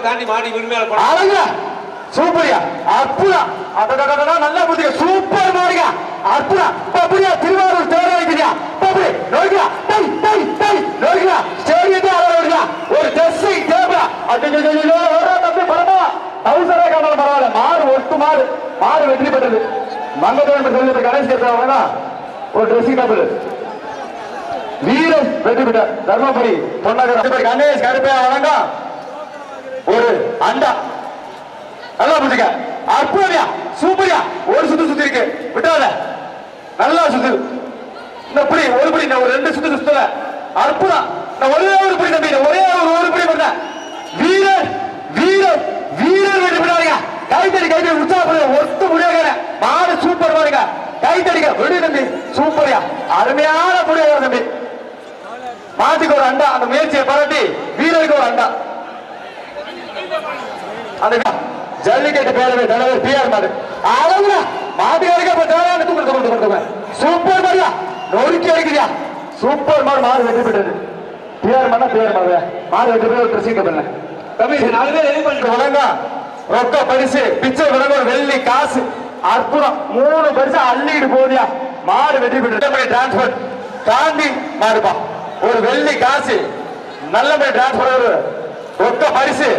தாண்டி மாடி உரிமையாளர் அழகா சூப்பரியா அற்புதம் நல்லா புரியுங்க சூப்பர் மாடுங்க அற்புதம் அப்படியா திருவாரூர் தேவை வைக்கிறியா அப்படி நோய்க்கிறா டை டை டை நோய்க்கிறா ஸ்டேடியத்தை அளவுடுங்க ஒரு ட்ரெஸ்ஸிங் டேபிள் ஐயோ தம்பி பரமா அவசர காரணம் பரவாயில்ல மாடு ஒட்டு மாடு வெற்றி பெற்றது மங்கதேவன் சொல்லி கணேஷ் கேட்கறாங்க ஒரு ட்ரெஸ்ஸிங் டேபிள் வீரன் வெற்றி பெற்ற தர்மபுரி பொன்னகர் கணேஷ் கருப்பையா வழங்க ஒரு அண்டா நல்லா புரிஞ்சுக்க அற்புதமியா சூப்பரியா ஒரு சுத்தி இருக்கு விட்டாத நல்லா சுத்து இந்த புடி ஒரு புடி நான் ஒரு 2 சுத்து சுத்தல அற்புதம் நான் ஒரே ஒரு புடி நம்பி ஒரே ஒரு புடி பண்ண வீரர் வீரர் வீரர் வெற்றி பெற்றாங்க கைத்தடி உற்சாகப்படுற ஒத்து முடியாத மாடு சூப்பர் பாருங்க கைத்தடிக்க வெடி நம்பி சூப்பரியா அருமையான புடியா தம்பி மாட்டுக்கு ஒரு அண்டா அந்த முயற்சியை பாராட்டி வீரருக்கு ஒரு அண்டா அந்த ஜல்லிக்கட்டு பேரவை தலைவர் பிஆர் மாடு அழகுல மாட்டுக்காரருக்கு தேவையான தூக்கு சூப்பர் மாடியா நொறுக்கி அடிக்கிறியா சூப்பர் மாடு வெற்றி பெற்றது பிஆர் மாடு வெற்றி பெற்ற ட்ரெஸ்ஸிங் பண்ணல தம்பி 4 பேர் ரெடி பண்ணிட்டு வழங்க ரொக்க பரிசு பிச்சை வழங்க ஒரு வெள்ளி காசு அற்புதம் 3 பரிசு அள்ளிட்டு போதியா மாடு வெற்றி பெற்றது டிரான்ஸ்பர் தாண்டி மாடுப்பா ஒரு வெள்ளி காசு நல்ல மாதிரி டிரான்ஸ்பர் ரொக்க பரிசு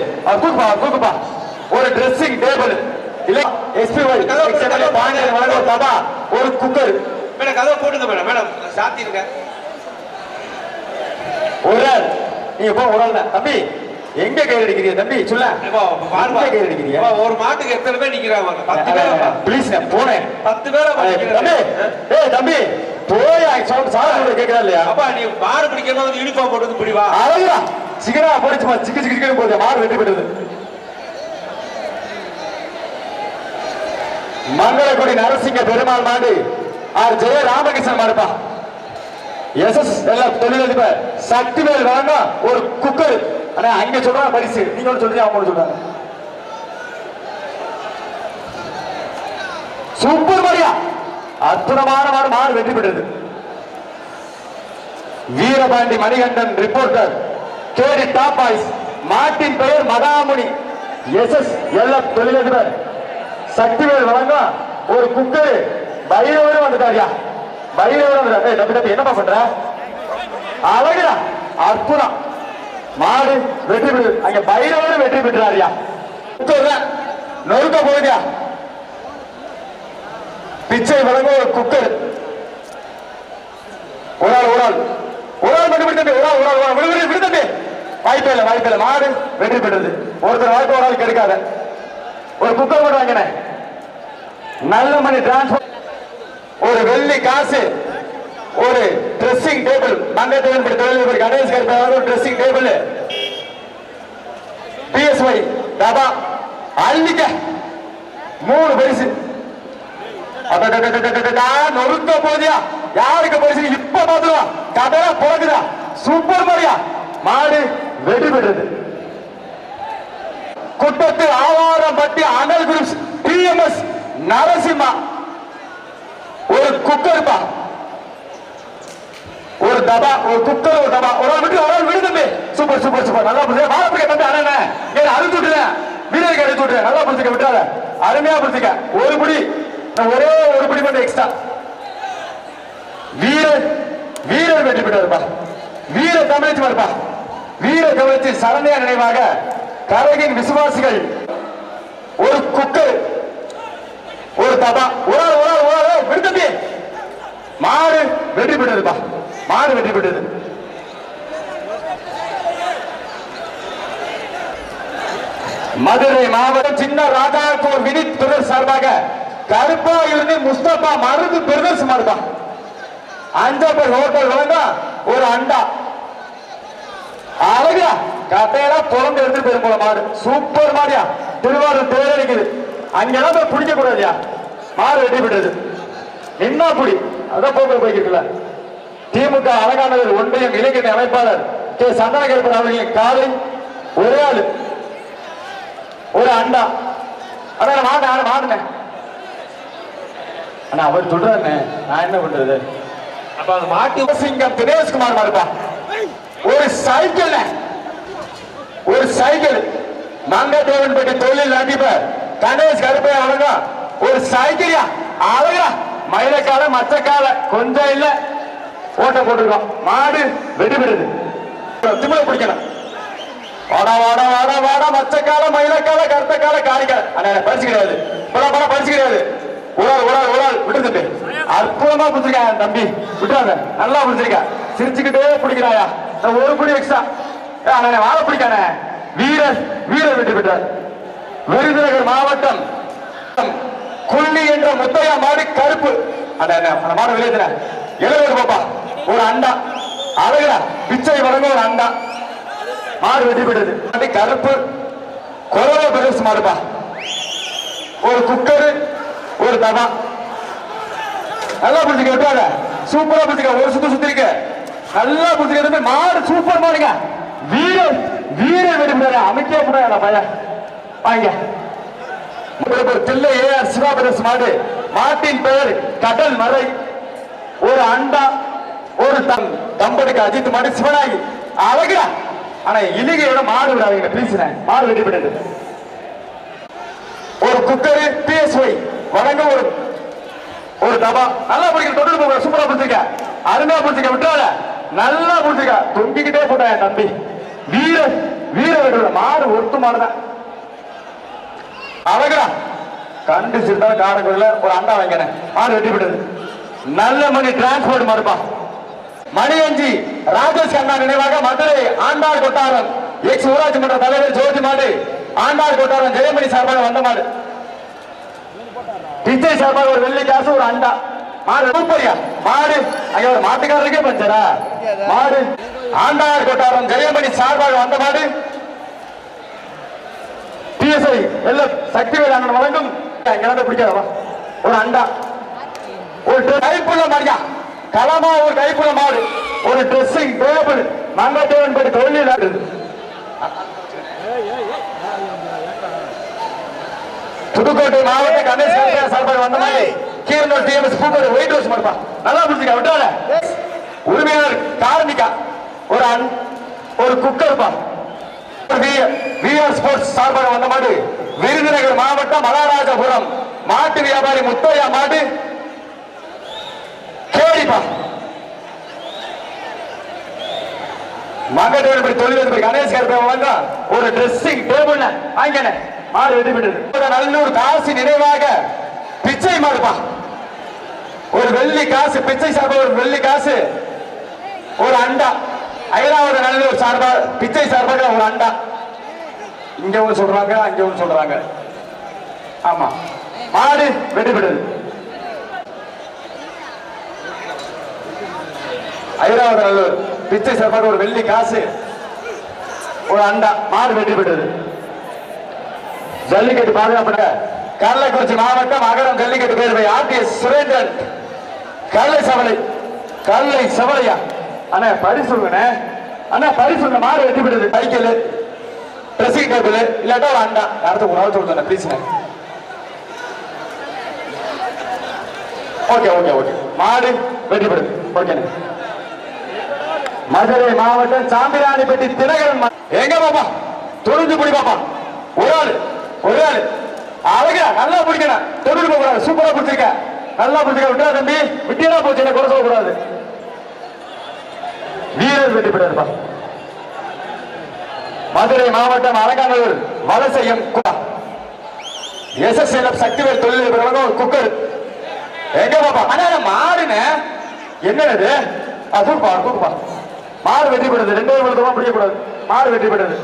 தூக்குப்பா ஒரு ட்ரெஸ்ஸிங் டேபிள் இல்ல எஸ்பிஒய் பாண்டியன் தபா ஒரு குக்கர் மேடம் கதவை போட்டுங்க மேடம் சாத்தி இருக்க ஒரு நீங்க போ ஒரு தம்பி எங்க கை அடிக்கிறீங்க தம்பி சொல்ல கை அடிக்கிறீங்க ஒரு மாட்டுக்கு எத்தனை பேர் நிக்கிறாங்க 10 பேர் ப்ளீஸ் நான் போனேன் 10 பேர் தம்பி போய் சார் கேட்கறா இல்லையா அப்பா நீ மாடு பிடிக்கிறமா வந்து யூனிஃபார்ம் போட்டு வந்து பிடிவா அழகா சிகரா போடுச்சுமா சிக்கு போகுது மாடு வெற்றி பெற்றது மங்களக்குடி நரசிங்க பெருமாள் மாடு ஆர் ஜெய ராமகிருஷ்ணன் மாடுப்பா எஸ்எஸ் எல்லாம் தொழிலதிபர் சக்திவேல் வாங்க ஒரு குக்கர் ஆனா அங்க சொல்றாங்க பரிசு நீங்க ஒன்று சொல்றீங்க அவங்க சொல்றாங்க சூப்பர் மாடியா அற்புதமான மாடு வெற்றி பெற்றது வீரபாண்டி மணிகண்டன் ரிப்போர்ட்டர் கேடி டாப் பாய்ஸ் மாட்டின் பெயர் மகாமுனி எஸ்எஸ் எல்லாம் தொழிலதிபர் சக்திவேல் வழங்க ஒரு குக்கர் பைரவரும் வந்துட்டாரியா பைரவரும் தம்பி என்னப்பா பண்ற அழகுடா அற்புதம் மாடு வெற்றி பெற்று அங்க பைரவரும் வெற்றி பெற்றாரியா குக்கர் நொறுக்க போகுதியா பிச்சை வழங்க ஒரு குக்கர் ஒரு ஆள் மட்டும் தம்பி விடு தம்பி வாய்ப்பே இல்லை மாடு வெற்றி பெற்றது ஒருத்தர் வாய்ப்பு ஒரு ஆள் கிடைக்காத ஒரு குக்கர் மட்டும் வாங்கினேன் நல்ல மணி டிரான்ஸ்பர் ஒரு வெள்ளி காசு ஒரு ட்ரெஸ்ஸிங் டேபிள் மங்கத்தேவன் தொழில் கணேஷ் கருப்பா ட்ரெஸ்ஸிங் டேபிள் பிஎஸ்ஒய் தாபா அள்ளிக்க 3 பரிசு நொறுக்க போதியா யாருக்கு பரிசு இப்ப பாத்துருவா கதையா போகுதா சூப்பர் மாடியா மாடு வெற்றி பெற்றது குட்டத்து ஆவாரம்பட்டி அனல் குரூப்ஸ் டிஎம்எஸ் நரசிம்மா ஒரு குக்கர் பா ஒரு தபா ஒரு குக்கர் ஒரு தபா ஒரு ஆள் விடு தம்பி சூப்பர் நல்லா புரிஞ்சு வாழப்பிடிக்க தம்பி அண்ணா அறுத்து விட்டுறேன் வீரருக்கு அறுத்து விட்டுறேன் நல்லா புரிஞ்சுக்க விட்டாத அருமையா புரிஞ்சுக்க ஒரு பிடி ஒரே ஒரு பிடி மட்டும் எக்ஸ்ட்ரா வீரர் வெற்றி பெற்றாருப்பா வீர தமிழச்சி வருப்பா வீர தமிழச்சி சரண்யா நினைவாக கரகின் விசுவாசிகள் ஒரு குக்கர் ஒரு தபா ஒரு ஆள் விடுதம்பி மாடு வெற்றி பெற்றதுப்பா மாடு வெற்றி பெற்றது மதுரை மாவட்டம் சின்ன ராஜாக்கூர் வினித் பிரதர்ஸ் சார்பாக கருப்பா இருந்து முஸ்தபா மருது பிரதர்ஸ் மாடுப்பா அஞ்சப்பர் ஹோட்டல் வழங்க ஒரு அண்டா அழகா கட்டையெல்லாம் புறந்து எடுத்து போயிரும் போல மாடு சூப்பர் மாடியா திருவாரூர் தேர்தலிக்குது அங்கெல்லாம் போய் பிடிக்க கூடாதியா மாடு வெற்றி பெற்றது என்ன புடி அதான் போய்க்கிருக்கல திமுக அலங்காநகர் ஒன்றியம் இளைஞர் அமைப்பாளர் கே சந்தனகருப்பன் அவர்களின் காலை ஒரே ஆளு ஒரு அண்டா அதான் மாடுனேன் ஆனா அவர் சொல்றாரு நான் என்ன பண்றது அப்ப அது மாட்டு சிங்கம் தினேஷ்குமார் மாடுப்பா ஒரு சைக்கிள் மங்கதேவன்பட்டி தொழில் அதிபர் கணேஷ் கருப்பையா வழங்க ஒரு சைக்கிளியா அழகா மயிலக்கால மச்சக்கால கொஞ்சம் இல்ல ஓட்ட போட்டுருக்கோம். மாடு வெடி பெறுது திமிழ பிடிக்கணும். வாடா வாடா வாடா வாடா மச்சக்கால மயிலக்கால கருத்தக்கால காரிக்கால அண்ணா பரிசு கிடையாது. படம் பரிசு கிடையாது. ஒரு ஆள் விட்டுருந்துட்டு அற்புதமா பிடிச்சிருக்கா தம்பி. விட்டுறாங்க நல்லா பிடிச்சிருக்கா. சிரிச்சுக்கிட்டே பிடிக்கிறாயா ஒரு புடி எக்ஸ்ட்ரா அண்ணா வாழ பிடிக்கானே. வீரர் வெற்றி பெற்றார். விருதுநகர் மாவட்டம் குள்ளி என்ற முத்தையா மாடு கருப்பு அந்த மாடு வெளியேற்ற எழுபது பாப்பா ஒரு அண்டா அழகா பிச்சை வழங்க ஒரு அண்டா மாடு வெற்றி பெற்றது. கருப்பு குறவ பெருசு மாடுப்பா. ஒரு குக்கரு ஒரு தவா நல்லா புரிஞ்சுக்க விட்டாங்க. சூப்பரா புரிஞ்சுக்க. ஒரு சுத்திருக்க நல்லா புரிஞ்சுக்க. மாடு சூப்பர் மாடுங்க. வீரர் வெற்றி பெற்ற அமைக்க போட பையன் வாங்க. தில்லை ஏஆர் சிவாபரஸ் மாடு. மாட்டின் பெயர் கடல் மறை. ஒரு அண்டா ஒரு தம்படுக்கு அஜித் மாடு சிவனாகி அழகா. ஆனா இலிகையோட மாடு விடாதீங்க ப்ளீஸ். மாடு வெற்றி பெற்றது. ஒரு குக்கரு பிஎஸ்ஒய் வழங்க ஒரு தபா நல்லா பிடிக்க. தொழில் போக சூப்பரா பிடிச்சிருக்க. அருமையா பிடிச்சிருக்க. விட்டால நல்லா பிடிச்சிருக்க. தொங்கிக்கிட்டே போட்டா என் தம்பி. வீர மாடு ஒருத்து மாடுதான் அழகா. கண்டு சிறுதா காரக்குள்ள ஒரு அண்டா வாங்கினேன். மாடு வெட்டி விட்டது. நல்ல மணி டிரான்ஸ்போர்ட் மாடுப்பா. மணியஞ்சி ராஜேஷ் கண்ணா நினைவாக மதுரை ஆண்டாள் கொட்டாரம் எக்ஸ் ஊராட்சி மன்ற தலைவர் ஜோதி மாடு. ஆண்டாள் கொட்டாரம் ஜெயமணி சார்பாக வந்த மாடு. பிச்சை சார்பாக ஒரு வெள்ளி காசு ஒரு அண்டா மாடு. சூப்பரியா மாடு. அங்க ஒரு மாட்டுக்காரருக்கே பஞ்சரா மாடு. ஆண்டாள் கொட்டாரம் ஜெயமணி சார்பாக வந்த மாடு. பிஎஸ்ஐ எல்ல சக்திவேல் அண்ணன் வழங்கும் பிடிக்காதவா ஒரு அண்டா ஒரு கைப்புள்ள மாடியா. களமா ஒரு கைப்புள்ள மாடு. ஒரு ட்ரெஸ்ஸிங் டேபிள் மங்கதேவன்பட்டி தொழில் புதுக்கோட்டை மாவட்ட கணேஷ் சார்பாக வந்த மாதிரி கீரனூர் டிஎம்எஸ் பூக்கோடு ஒயிட் ஹவுஸ் மாடுப்பா. நல்லா புரிஞ்சுக்க விட்டால. உரிமையாளர் கார்மிகா ஒரு குக்கர்ப்பா. விஆர் ஸ்போர்ட்ஸ் சார்பாக வந்த மாடு. விருதுநகர் மாவட்டம் மகாராஜபுரம் மாட்டு வியாபாரி முத்தையா மாடு கேடிப்பா. மங்கதேவன்பட்டி தொழிலதிபர் கணேஷ் கருப்பை வழங்க ஒரு ட்ரெஸ்ஸிங் டேபிள் வாங்கின மாடு வெற்றி பெற்றது. நல்லூர் காசு நினைவாக பிச்சை மாடுப்பா. ஒரு வெள்ளி காசு பிச்சை சார்பாக ஒரு வெள்ளி காசு ஒரு அண்டா. ஐராவத நல்லூர் சார்பாக பிச்சை சார்பாக ஒரு அண்டா. இங்க ஒன்று சொல்றாங்க அங்க ஒன்று சொல்றாங்க. ஆமா மாடு வெற்றி பெற்றது. ஐராவத நல்லூர் பிச்சை சார்பாக ஒரு வெள்ளி காசு ஒரு அண்டா மாடு வெற்றி பெற்றது. ஜல்லிக்கட்டு பாதுகாப்பு கள்ளக்குறிச்சி மாவட்டம் அகரம் ஜல்லிக்கட்டு பேரவை ஆர்டிஎஸ் சுரேந்திரன் கல்லை சவலையா அண்ணா பரிசுங்க. அண்ணா பரிசுங்க. மாடு வெற்றி பெற்றது. சைக்கிள் ட்ரெஸ்ஸிங் டேபிள் இல்லாட்டா ஒரு அண்டா. அடுத்த ஒரு நாள் சொல்லுங்க ப்ளீஸ். ஓகே மாடு வெற்றி பெறுது. ஓகே. மதுரை மாவட்டம் சாம்பிராணிப்பட்டி தினகரன் எங்க பாப்பா தொழில் பிடி பாப்பா. ஒரு ஆள் அழகா நல்லா பிடிக்கணும். தொழில் போக கூடாது. சூப்பரா பிடிச்சிருக்க. நல்லா பிடிச்சிருக்க. விட்டா தம்பி விட்டியா போச்சு. என்ன குறை சொல்லக்கூடாது. வீரர் வெற்றி பெற்றதுப்பா. மதுரை மாவட்டம் அலங்காநல்லூர் வலசையம் எஸ்எஸ்எல்எஃப் சக்திவேல் தொழிலதிபர் ஒரு குக்கர் எங்க பாப்பா. ஆனா மாடுன்னு என்னது தூக்குப்பா. மாடு வெற்றி பெற்றது. 2 பிடிக்கக்கூடாது. மாடு வெற்றி பெற்றது.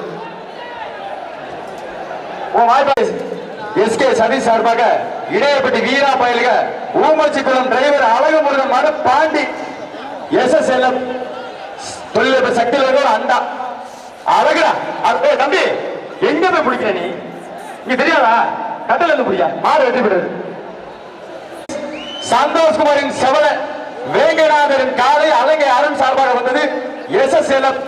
எஸ்கே சதீஷ் சார்பாக இடையப்பட்டி வீரா பயலுக ஊமச்சிக்குளம் டிரைவர் அழகு முருகன் மாடு பாண்டி எஸ்எஸ்எல்எஃப் தொழிலதிபர் சக்திவேல் ஒரு அண்டா அழகுடா. தம்பி எங்க போய் பிடிக்கிற நீ? இங்க தெரியாதா? கட்டல இருந்து பிடிக்கா. மாடு வெற்றி பெற்றது. சந்தோஷ்குமாரின் செவல வேங்கநாதரின் காலை அலங்கை அருண் சார்பாக வந்தது. எஸ்எஸ்எல்எஃப்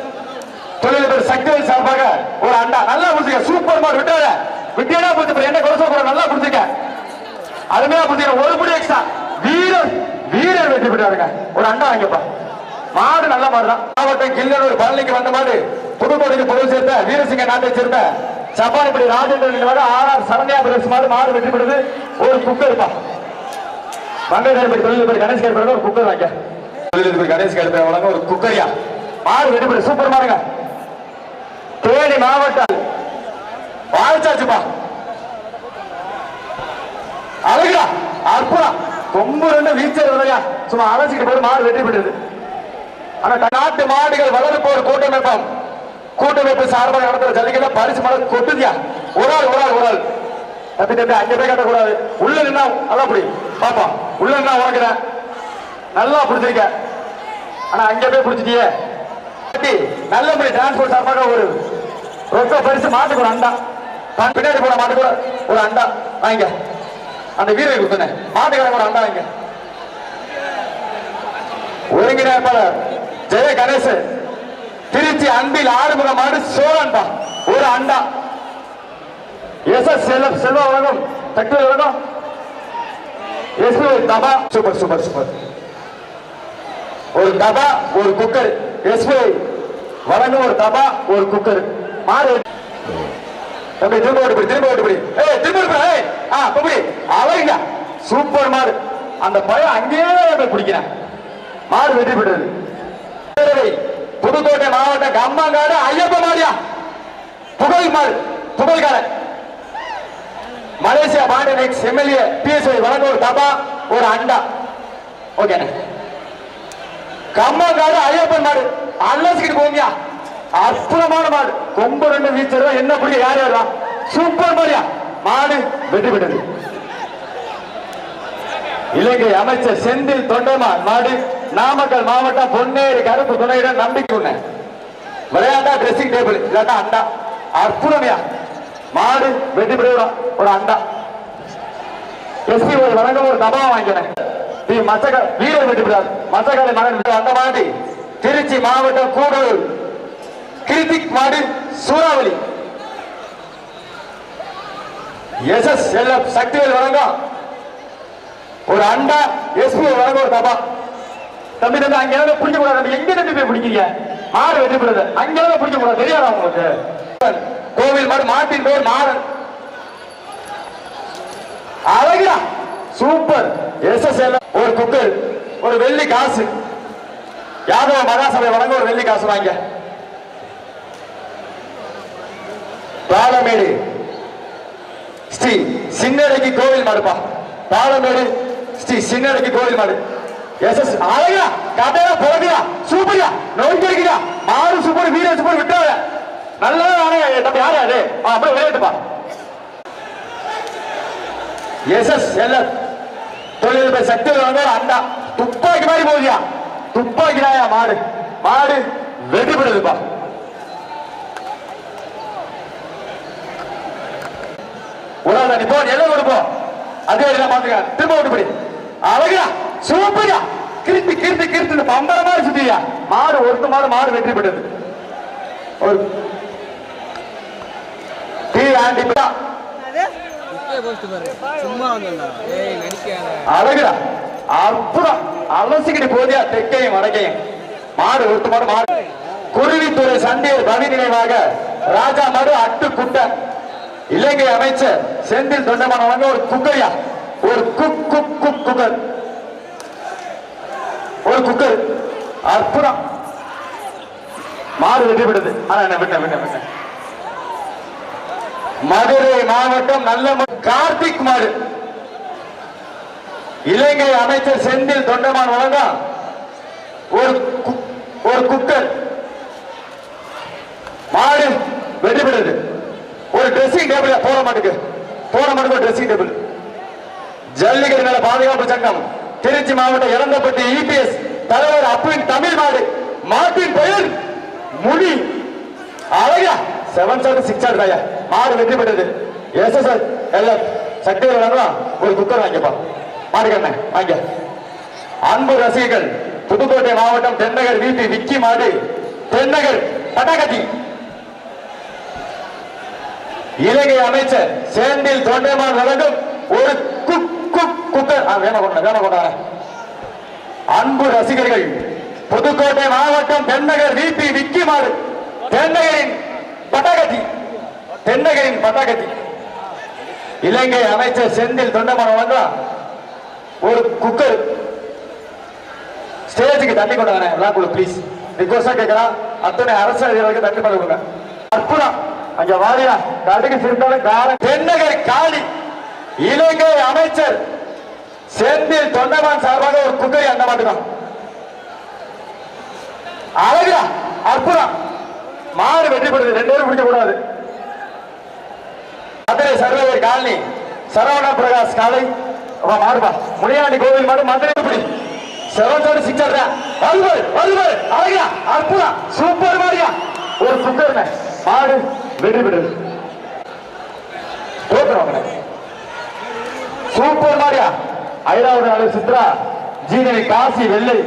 தொழிலதிபர் சக்திவேல் சார்பாக ஒரு அண்டா. நல்லா புடிச்சிருக்க. சூப்பர் மாடு. விட்டியா போச்சு. என்ன குறை சொல்ற. நல்லா புடிச்சிருக்க. அருமையா புடிச்சிருக்க. ஒரு புடி எக்ஸ்ட்ரா. வீரர் வெற்றி பெற்றாருங்க. ஒரு அண்டா வாங்கிப்பா. மாடு நல்ல மாடுதான். மாவட்டம் கிள்ளனூர் பழனிக்கு வந்த மாடு. புதுக்கோட்டைக்கு பொருள் சேர்ந்த வீரசிங்க நாட்டை சேர்ந்த சப்பானிப்படி ராஜேந்திரன் ஆர்ஆர் சரண்யா பிரதேச மாடு வெற்றி பெறுது. ஒரு குக்கர் மங்கைப்படி தொழில்நுட்ப கணேஷ் கேட்ப ஒரு குக்கர் வாங்க. தொழில்நுட்ப கணேஷ் கேட்ப வழங்க ஒரு குக்கரியா மாடு வெற்றி பெறுது. சூப்பர் மாடுங்க. தேனி மாவட்டம் வாழ்ச்சாச்சுப்பா. அழகுடா அற்புதம். கொம்பு ரெண்டு வீச்சர் விதையா சும்மா அழைச்சிட்டு போய் மாடு வெற்றி பெற்றது. ஆனா நாட்டு மாடுகள் வளர்ப்போர் கூட்டமைப்பு சார்பாக நடத்துற ஜல்லிக்கட்ட பரிசு மாடு கொட்டுதியா. ஒரு ஆள் தப்பி அங்க போய் கட்டக்கூடாது. உள்ள நின்னா நல்லா புடி பாப்பா. உள்ள நின்னா உனக்குறேன் நல்லா பிடிச்சிருக்க. ஆனா அங்க போய் பிடிச்சிட்டியே. நல்லபடி டிரான்ஸ்போர்ட் சார்பாக ஒரு ரொக்க பரிசு மாட்டுக்கு ஒரு அண்டா. பின்னாடி போன மாட்டுக்கு ஒரு அண்டா வாங்க. அந்த வீரரை கொடுத்தன மாட்டுக்காரங்க ஒரு அண்டா வாங்க. ஒருங்கிணைப்பாளர் ஜெய கணேசன் திருச்சி அன்பில் ஆறுமுக மாடு சோழன்பா ஒரு அண்டா. எஸ் செல்வா வழங்கும் சக்தி வழங்கும் எஸ்பி தபா. சூப்பர் ஒரு தபா ஒரு குக்கர். எஸ்பி வழங்கும் ஒரு தபா ஒரு குக்கர். மாடு திரும்ப ஓட்டுப்படி அழகுங்க. சூப்பர் மாடு. அந்த பயம் அங்கேயே பிடிக்கிறேன். மாடு வெற்றி பெற்றது. புதுக்கோட்டை மாவட்டம் கம்மங்காடு ஐயப்ப மாடியா புகழ்கார Malaysia Pandiyan ex MLA PSI வழங்க ஒரு தபா ஒரு அண்டா. ஓகே கம்மங்காடு ஐயப்பன் மாடு அலசிக்கிட்டு போங்க. அற்புதமான மாடு. கொம்பு ரெண்டு வீச்சர் என்ன பிடிக்க யார் சூப்பர் மாடியா மாடு வெற்றி பெற்றது. இலங்கை அமைச்சர் செந்தில் தொண்டமான் மாடு நாமக்கல் மாவட்டம் பொன்னேரி கருப்பு துணையிடம் நம்பிக்கை உண்ண விளையாட்டா டிரெஸ்ஸிங் டேபிள் இல்லாட்டா அண்டா. அற்புதமையா மாடு வெற்றி பெற ஒரு அண்டா. எஸ்பி ஒரு வழங்க ஒரு தபா வாங்கினேன். வீரர் வெற்றி பெறார். மச்சக்காலை மகன் அந்த மாதிரி திருச்சி மாவட்டம் கூடலூர் கிருத்திக் மாடு சூறாவளி. எஸ்எஸ்எல்எஃப் சக்திவேல் வழங்க ஒரு அண்டா. எஸ்பி வழங்க ஒரு தபா. தம்பி அங்க பிடிக்க கூடாது. எங்க தம்பி போய் பிடிக்கிறீங்க? மாடு வெற்றி பெறுது. அங்க பிடிக்க கூடாது. தெரியாதா உங்களுக்கு? கோவில் மாடு மாட்டின் பேர் மாறன். அழகா சூப்பர். எஸ்எஸ்எல் ஒரு குக்கர் ஒரு வெள்ளி காசு. யாதவ மகாசபை வழங்க ஒரு வெள்ளி காசு வாங்க. பாலமேடு ஸ்ரீ சின்னடைக்கு கோவில் மாடுப்பா. பாலமேடு ஸ்ரீ சின்னடைக்கு கோவில் மாடு. எஸ்எஸ் அழகா கதையா பிறகுதா சூப்பரியா நோக்கி இருக்கிறா மாடு சூப்பர் வீர சூப்பர் விட்டாத நல்லா தம்பி யாரு அது அப்படியே விளையாட்டுப்பா. எஸ்எஸ்எல்எஃப் தொழில்நுட்ப சக்தி அண்டா. துப்பாக்கி மாதிரி போகுதியா. துப்பாக்கினாயா மாடு வெற்றி பெறுதுப்பா. உடல் நீ போ எல்லாம் கொடுப்போம். அதே பாத்துக்க திரும்ப ஓட்டுப்படி. அழகா சூப்பரா கிருத்தி பம்பர மாதிரி சுத்தியா மாடு ஒருத்த மாடு வெற்றி பெற்றது. ஒரு அழகுடா அற்புதம். அலசிக்கிட்டு போதியா தெற்கையும் வடக்கையும் மாடு ஒருத்த மாடு. குருவித்துறை சண்டையர் பவி நினைவாக ராஜா மாடு அட்டு குட்ட. இலங்கை அமைச்சர் செந்தில் தொண்டமான வழங்க ஒரு குக்கரியா ஒரு குக்கர் ஒரு குக்கர். அற்புதம் மாடு வெற்றி பெற்றது. ஆனா என்ன விட்ட மதுரை மாவட்டம் நல்ல கார்த்திக் மாடு. இலங்கை அமைச்சர் செந்தில் தொண்டமான் வழங்க ஒரு குக்கர். மாடு வெற்றி பெற்றது. ஒரு டிரெஸ்ஸிங் டேபிள் போட மாட்டுக்கு டிரெஸ்ஸிங் டேபிள். ஜல்லிக்கட்டு நல பாதுகாப்பு சங்கம் திருச்சி மாவட்டம் இளந்தப்பட்டி இபிஎஸ் தலைவர் அப்பின் தமிழ் மாடு. மாட்டின் பெயர் முடி. அழகா 7-6 மாடு வெற்றி பெற்றது. எஸ்எஸ்எல்எஃப் சக்தி வழங்கலாம் ஒரு குக்கர் வாங்கிப்பா. மாடுகண்ண வாங்க. அன்பு ரசிகர்கள் புதுக்கோட்டை மாவட்டம் தென்னகர் வீட்டு விக்கி மாடு தென்னகர் பட்டாக்கத்தி. இலங்கை அமைச்சர் சேந்தில் தொண்டைமான் வழங்கும் ஒரு குக்கர். வேண கொண்டாங்க. அன்பு ரசிகர்கள் புதுக்கோட்டை மாவட்டம் தென்னகர் வீட்டு விக்கி மாடு தென்னகரின் பட்டாக்கத்தி தென்னகரின் பதாகத்தி இலங்கை அமைச்சர் செந்தில் தொண்டமான் வழங்க ஒரு குக்கர் ஸ்டேஜுக்கு தண்ணி கொண்டாங்க விழாக்குள்ள ப்ளீஸ் ரிக்வஸ்டா கேட்கலாம். அத்தனை அரசு அதிகாரிகளுக்கு தண்ணி கொடுங்க. அற்புதம் அங்க வாரியா கடுகு சிரித்தாலும் காலம் தென்னகர் காளி இலங்கை அமைச்சர் செந்தில் தொண்டமான் சார்பாக ஒரு குக்கரி அந்த மாட்டுதான் அழகா அற்புதம் மாடு வெற்றி பெறுது. 2 பேரும் பிடிக்க கூடாது. மதுரை சர்வேயர் காலனி சரவண பிரகாஷ் காலை மாறுபா முனியாண்டி கோவில் மாடு மதுரை பிடி 7-6 வருவர் அழகா அற்புதம் சூப்பர் மாரியா ஒரு குக்கர் மாடு வெற்றி பெறுது. சூப்பர் மாரியா 5வது நாள் சித்ரா ஜீனவி காசி வெள்ளை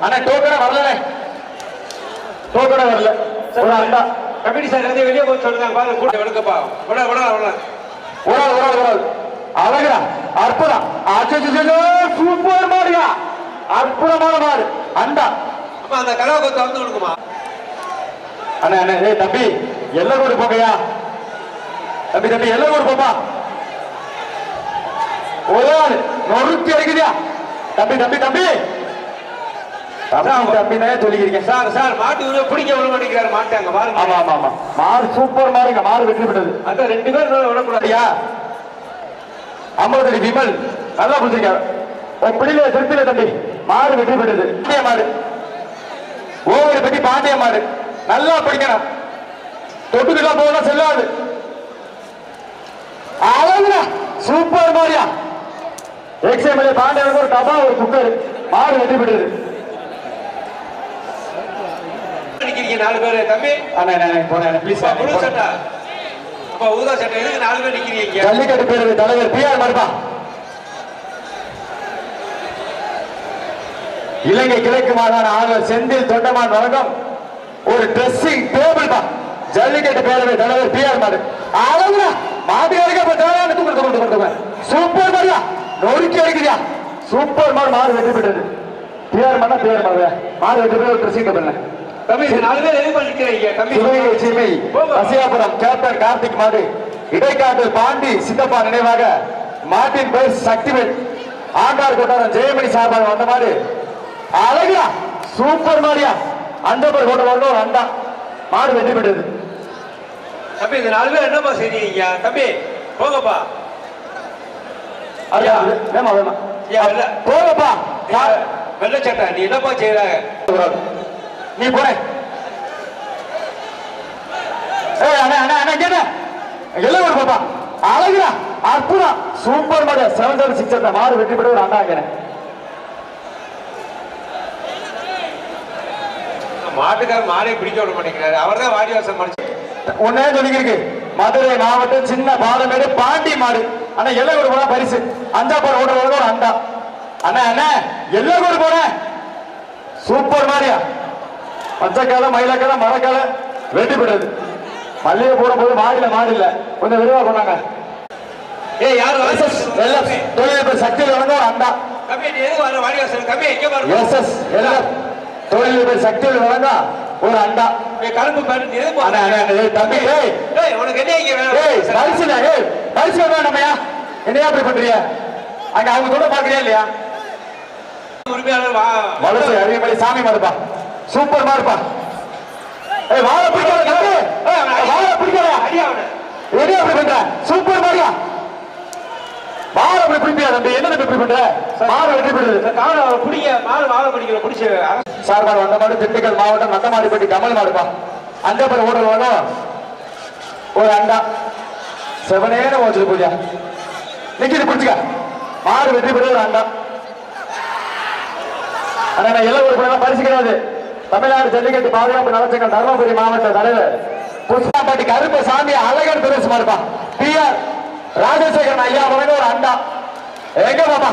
ஆனா டோக்கனை வரல டோக்கனை வரல ஒரு அண்டா கமிட்டி சார் வந்து வெளியே போய் சொல்லுங்க பாருங்க கூட எடுக்கப்பா ஒரு அழகா அற்புதம் சூப்பர் மாரியா அற்புதமான மாடு அண்டா அம்மா அந்த கலாபத்தை வந்து கொடுக்குமா அண்ணா அண்ணா ஏய் தம்பி எல்லாம் கூட போகையா தம்பி தம்பி எல்லாம் கூட போப்பா ஒரு ஆள் நொறுக்கி அடிக்குதியா தம்பி தம்பி தம்பி தம்பினே சொல்லிக்கிறீங்க சார் சார் மாட்டு பிடிக்க விட மாட்டேங்கிறாரு மாட்டாங்க பாருங்க. ஆமா ஆமா ஆமா மாடு சூப்பர் மாடுங்க மாடு வெற்றி பெற்றது. அதான் 2 பேர் விடக்கூடாதுயா. அமர்தடி விமல் நல்லா புரிஞ்சுக்காரு பிடில திருப்பில தம்பி மாடு வெற்றி பெற்றது. பாண்டிய மாடு ஓவரை பற்றி பாண்டிய மாடு நல்லா படிக்கணும். தொட்டுக்கிட்டா போகலாம் செல்லாது. அழகுடா சூப்பர் மாரியா எக்ஸ்எம்எல்ஏ பாண்டியனுக்கு ஒரு டபா ஒரு குக்கர் மாடு வெற்றி பெற்றது. நிக்கிறீங்க 4 பேர் தம்பி அண்ணா போறேன் ப்ளீஸ் முழு சட்டை அப்பா ஊதா சட்டை எதுக்கு 4 பேர் நிக்கிறீங்க ஜல்லிக்கட்டு பேரவை தலைவர் பிஆர் மாடுபா இலங்கை கிழக்கு மாகாண ஆளுநர் செந்தில் தொண்டமான் வழங்கும் ஒரு ட்ரெஸ்ஸிங் டேபிள் பா ஜல்லிக்கட்டு பேரவை தலைவர் பிஆர் மாடு அழகுடா மாட்டுக்காரங்க சூப்பர் மாடியா நொறுக்கி அடிக்குதியா சூப்பர் மாடு மாடு வெற்றி பெற்றது. பிஆர் மாடா பிஆர் மாடு மாடு வெற்றி பெற்ற ஒரு ட்ரெஸ்ஸிங் டேபிள் தம்பி 4 பேர் எதுக்கு நிக்கிறீங்க தம்பி சிவகங்கை ரசிகாபுரம் கேப்டன் கார்த்திக் மாடு இடைக்காட்டு பாண்டி சித்தப்பா நினைவாக மாட்டின் பேர் சக்திவேல் ஆண்டார் கொட்டாரம் ஜெயமணி சார்பாக வந்த மாடு அழகா சூப்பர் மாடியா அந்த பேர் கொண்டு வரணும் ஒரு அண்டா மாடு வெற்றி பெற்றது. தம்பி இந்த 4 பேர் என்னப்பா செய்றீங்க தம்பி போங்கப்பா ஐயா வேமா வேமா போங்கப்பா வெள்ள சட்டை நீ என்னப்பா செய்யறாங்க நீ போற எல்லாம் ஒரு பாப்பா அழகுடா அற்புதம் சூப்பர் மாடு 7-6 மாடு வெற்றி பெற்ற ஒரு அண்டாங்க மாட்டுக்கார மாடை பிடிக்க விட மாட்டேங்கிறாரு அவர் தான் வாடிவாசம் முடிச்சு ஒன்னே சொல்லிருக்கு மதுரை மாவட்டம் சின்ன பாலமேடு பாண்டி மாடு ஆனா எல்லாம் ஒரு போனா பரிசு அஞ்சாப்பாடு ஓடுற ஒரு அண்டா அண்ணா அண்ணா எல்லாம் ஒரு போன சூப்பர் மாடியா பச்சைக்கால மயிலக்கால மரக்கால வெட்டி பெற்றது. மல்லிகை போடும் போது மாடியில மாடு இல்ல கொஞ்சம் விரிவா போனாங்க. ஏய் யாரு தொழில்நுட்ப சக்தியில் வழங்க ஒரு அண்டா கம்பி எதுக்கு வர வாடிவாசல் கம்பி எங்க பாருங்க எஸ்எஸ் எல்லாம் தொழில்நுட்ப சக்தியில் வழங்க ஒரு அண்டா கரும்பு பேரு எதுக்கு அண்ணா அண்ணா தம்பி ஏய் ஏய் உனக்கு என்ன இங்க வேணும் ஏய் பரிசுல ஏய் பரிசு வேணாம் நம்மயா என்னையா அப்படி பண்றியா அங்க அவங்க கூட பாக்குறியா இல்லையா உரிமையாளர் வலசை அறிவுமலை சாமி மாடுப்பா சூப்பர் மாடுப்பா ஏய் வாழ பிடிக்காத தம்பி வாழ பிடிக்காத அடியா அவன என்ன அப்படி பண்ற சூப்பர் மாடியா வாழ அப்படி பிடிப்பியா தம்பி என்ன தம்பி இப்படி பண்ற மாடு வெற்றி பெறுது காண பிடிக்க மாடு பிடிக்கல பிடிச்சு சார்பாடு வந்த மாடு திண்டுக்கல் மாவட்டம் நந்தமாடிப்பட்டி கமல் மாடுப்பா அந்த பேர் ஓடல் வேணும் ஒரு அண்டா 7 ஓச்சு பூஜா நிக்கிது பிடிச்சுக்க மாடு வெற்றி பெறுது ஒரு அண்டா ஆனா எல்லாம் ஒரு பரிசு கிடையாது. தமிழ்நாடு ஜல்லிக்கட்டு பாதுகாப்பு நலச்சங்கம் தர்மபுரி மாவட்ட தலைவர் புஷ்பாப்பட்டி கருப்பசாமி அழகன் பெருசு மாடுப்பா பிஆர் ராஜசேகரன் ஐயா வழங்க ஒரு அண்டா எங்க பாப்பா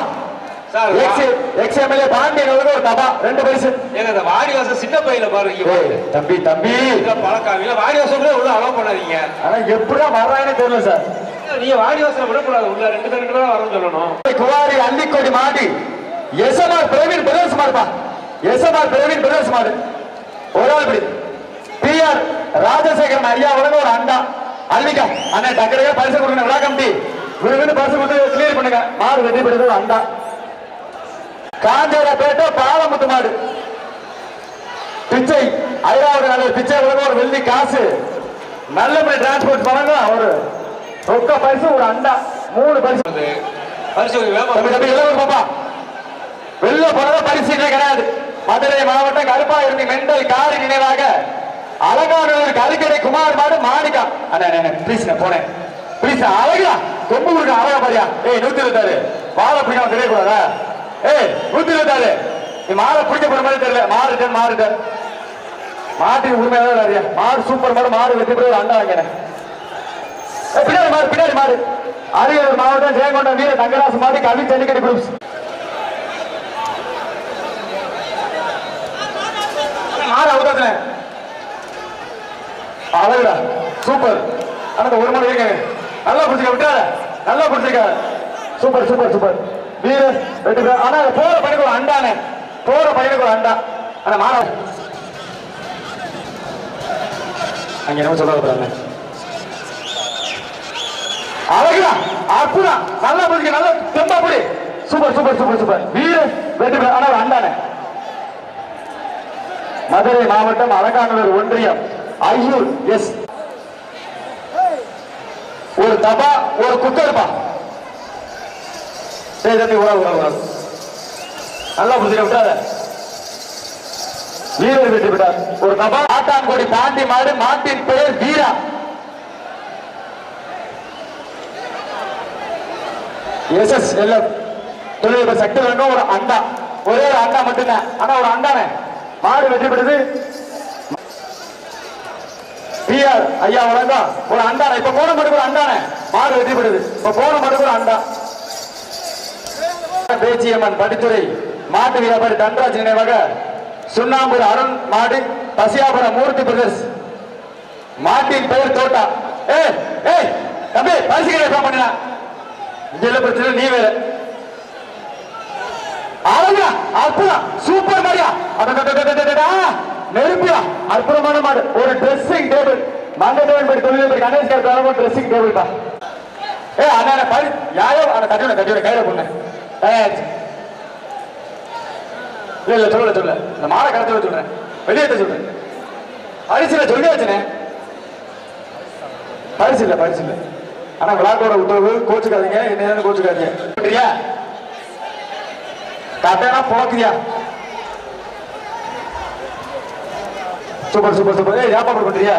எக்ஸ்எம்எல்ஏ பாண்டியன் ஒரு டபா 2 பரிசு ஏங்க வாடிவாசம் சின்ன பையில பாருங்க தம்பி தம்பி பழக்காவில வாடிவாசம் கூட உள்ள அலோவ் பண்ணாதீங்க. ஆனா எப்படிதான் வர்றாங்கன்னு தெரியல சார். நீங்க வாடிவாசம் விடக்கூடாது உள்ள 2 பேரும் வரணும்னு சொல்லணும். குவாரி அள்ளிக்கொடி மாடி எஸ்எம்ஆர் பிரவீன் பிரதேஷ் மாடுப்பா எஸ்எம்ஆர் பிரவீன் பிரதேஷ் மாடு ஒரு ஆள் படி பிஆர் ராஜசேகரன் ஐயா வழங்க ஒரு அண்டா அள்ளிக்கா அண்ணே டக்கரையா பரிசு கொடுங்க விழா கம்பி விருது பரிசு கொடுத்து கிளியர் பண்ணுங்க மாடு வெற்றி பெறுது அண்டா காஞ்சோட பேட்டை பாலமுத்து மாடு பிச்சை ஐயாவது நல்ல பிச்சை ஒரு வெள்ளி காசு நல்லபடி டிரான்ஸ்போர்ட் பண்ணாங்க ஒரு ரொக்க பரிசு ஒரு அண்டா 3 பரிசு பரிசு பாப்பா வெளில போனதா பரிசு கிடையாது மதுரை மாவட்டம் கருப்பா இருந்து மெண்டல் காரி நினைவாக அழகானூர் கலிக்கடை குமார் மாடு மாணிக்கா அண்ணா ப்ளீஸ் நான் போனேன் ப்ளீஸ் அழகா கொம்பு கொடுக்க அழகா பாரியா ஏய் 126 வாழை பிடிக்காம தெரியக்கூடாதா ஏய் 126 நீ மாலை பிடிக்க போற மாதிரி தெரியல மாறுட்டேன் மாட்டின் உரிமையாதான் நிறைய மாடு சூப்பர் மாடு மாடு வெற்றி பெற அண்டா வாங்கினேன் பின்னாடி மாடு அரியலூர் மாவட்டம் ஜெயங்கொண்டம் வீர தங்கராசு மாடு கவி ஜல்லிக்கட்டு குரூப்ஸ் மாடு அவுதாத்துல அழகுடா சூப்பர் ஆனா ஒரு மணி இருக்க நல்லா பிடிச்சிக்க விட்டாத நல்லா பிடிச்சிக்க சூப்பர் வீர வெற்றி ஆனா போற பணிக்கு ஒரு அண்டானே போற பணிக்கு ஒரு அண்டா ஆனா மாணவ அங்க என்ன சொல்ல அழகுடா அற்புதம் நல்லா பிடிக்க நல்லா தெம்பா பிடி சூப்பர் வீர வெற்றி ஆனா ஒரு அண்டானே மதுரை மாவட்டம் அலங்காநல்லூர் ஒன்றியம் ஐயூர் எஸ் ஒரு தபா ஒரு குக்கர்பா சரி தம்பி உறவு நல்லா புரிஞ்சுக்க விட்டாத வீரர் வெற்றி விட்டார் ஒரு தபா ஆட்டான்கோடி பாண்டி மாடு மாட்டின் பெயர் வீரா எஸ் எல்லாம் தொழில் சக்தி வேணும் ஒரு அண்டா ஒரே ஒரு அண்டா மட்டும்தான் ஆனா ஒரு அண்டானே மாடு வெற்றி பெற்றது பிஆர் ஐயா வழங்கும் ஒரு அண்டான இப்ப போன மட்டும் ஒரு அண்டான மாடு வெற்றி பெறுது இப்ப போன மட்டும் ஒரு அண்டா பேச்சியம்மன் படித்துறை மாட்டு வியாபாரி தன்ராஜ் நினைவாக சுண்ணாம்பூர் அருண் மாடு பசியாபுரம் மூர்த்தி பிரதர்ஸ் மாட்டின் பெயர் தோட்டா ஏய் தம்பி பரிசு கிடைப்பா பண்ணினா இங்க பிரச்சனை நீ வேற அழகா அற்புதம் சூப்பர் மாடியா நெருப்பியா அற்புதமான மாடு ஒரு ட்ரெஸ்ஸிங் டேபிள் மங்கதேவன் தொழில் கணேஷ்கர் ட்ரெஸ்ஸிங் டேபிள் பா அண்ணா பரி யாரோ தட்டியோட கையில பொண்ணு இல்ல சொல்ல இந்த மாடை கடத்த சொல்றேன் வெளியேற்ற சொல்றேன் பரிசுல சொல்லியாச்சுனே பரிசு இல்ல ஆனா விழாக்கோட உத்தரவு கோச்சுக்காதீங்க என்ன கோச்சுக்காதீங்க கட்டணா போக்குதியா சூப்பர் ஏய் வியாபாரம் பண்றியா